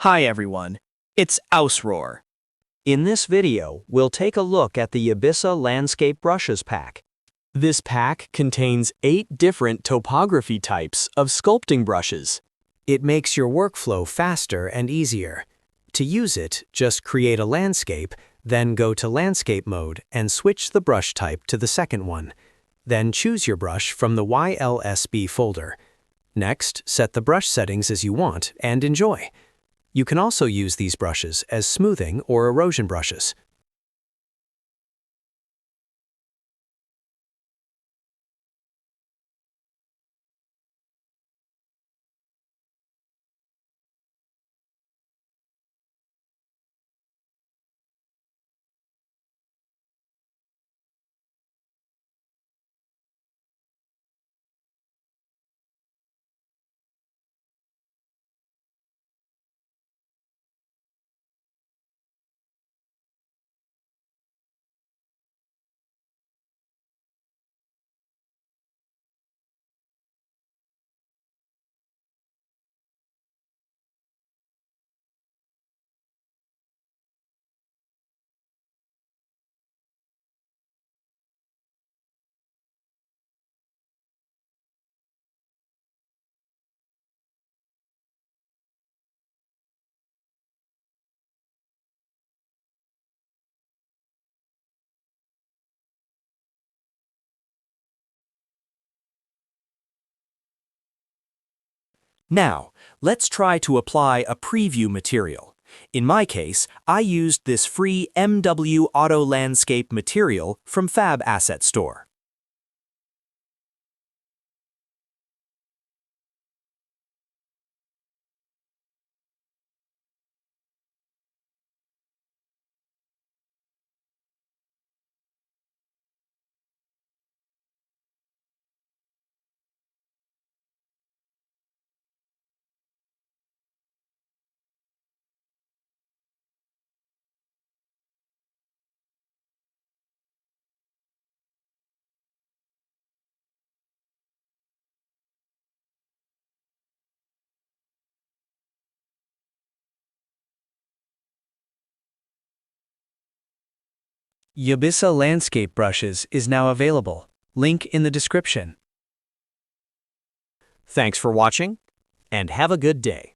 Hi everyone, it's Ausroar. In this video, we'll take a look at the Yabissa Landscape Brushes pack. This pack contains 8 different topography types of sculpting brushes. It makes your workflow faster and easier. To use it, just create a landscape, then go to Landscape mode and switch the brush type to the second one. Then choose your brush from the YLSB folder. Next, set the brush settings as you want and enjoy. You can also use these brushes as smoothing or erosion brushes. Now, let's try to apply a preview material. In my case, I used this free MW Auto Landscape material from Fab Asset Store. Yabissa Landscape Brushes is now available. Link in the description. Thanks for watching, and have a good day.